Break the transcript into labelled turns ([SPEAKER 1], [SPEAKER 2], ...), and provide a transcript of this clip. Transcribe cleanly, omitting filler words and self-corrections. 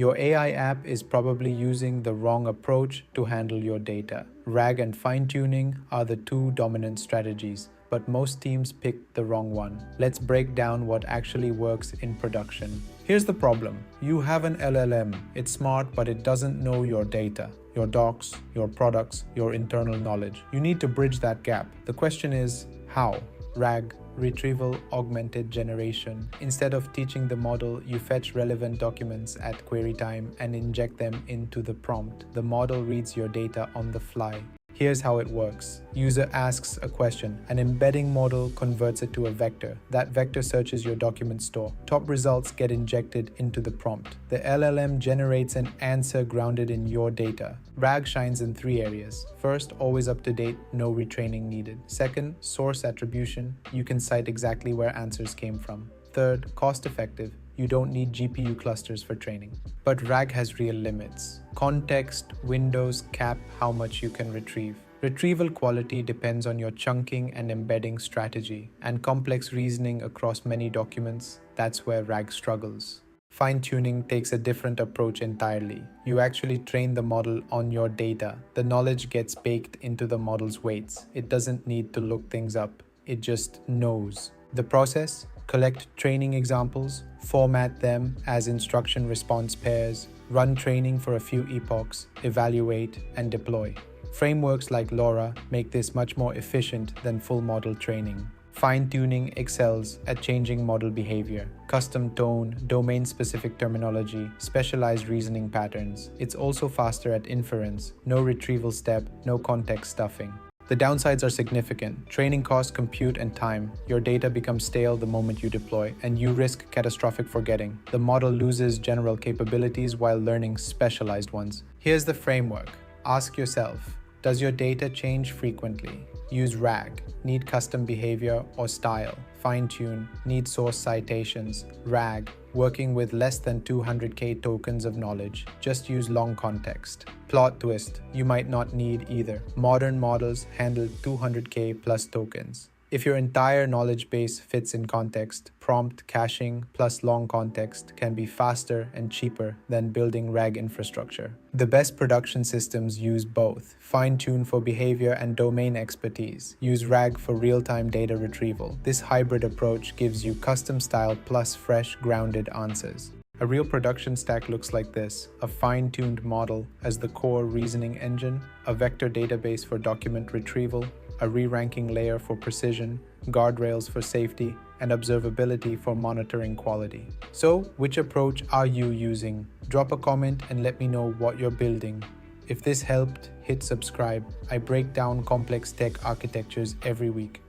[SPEAKER 1] Your AI app is probably using the wrong approach to handle your data. RAG and fine-tuning are the two dominant strategies, but most teams pick the wrong one. Let's break down what actually works in production. Here's the problem. You have an LLM. It's smart, but it doesn't know your data, your docs, your products, your internal knowledge. You need to bridge that gap. The question is, how? RAG, Retrieval, Augmented Generation. Instead of teaching the model, you fetch relevant documents at query time and inject them into the prompt. The model reads your data on the fly. Here's how it works. User asks a question. An embedding model converts it to a vector. That vector searches your document store. Top results get injected into the prompt. The LLM generates an answer grounded in your data. RAG shines in three areas. First, always up to date, no retraining needed. Second, source attribution. You can cite exactly where answers came from. Third, cost effective. You don't need GPU clusters for training. But RAG has real limits. Context windows cap how much you can retrieve. Retrieval quality depends on your chunking and embedding strategy, and complex reasoning across many documents. That's where RAG struggles. Fine-tuning takes a different approach entirely. You actually train the model on your data. The knowledge gets baked into the model's weights. It doesn't need to look things up. It just knows. The process? Collect training examples, format them as instruction response pairs, run training for a few epochs, evaluate, and deploy. Frameworks like LoRa make this much more efficient than full model training. Fine-tuning excels at changing model behavior, custom tone, domain-specific terminology, specialized reasoning patterns. It's also faster at inference, no retrieval step, no context stuffing. The downsides are significant. Training costs, compute, and time. Your data becomes stale the moment you deploy, and you risk catastrophic forgetting. The model loses general capabilities while learning specialized ones. Here's the framework. Ask yourself, does your data change frequently? Use RAG. Need custom behavior or style? Fine-tune. Need source citations? RAG. Working with less than 200k tokens of knowledge. Just use long context. Plot twist. You might not need either. Modern models handle 200k plus tokens. If your entire knowledge base fits in context, prompt caching plus long context can be faster and cheaper than building RAG infrastructure. The best production systems use both. Fine-tune for behavior and domain expertise. Use RAG for real-time data retrieval. This hybrid approach gives you custom style plus fresh, grounded answers. A real production stack looks like this: a fine-tuned model as the core reasoning engine, a vector database for document retrieval, a re-ranking layer for precision, guardrails for safety, and observability for monitoring quality. So, which approach are you using? Drop a comment and let me know what you're building. If this helped, hit subscribe. I break down complex tech architectures every week.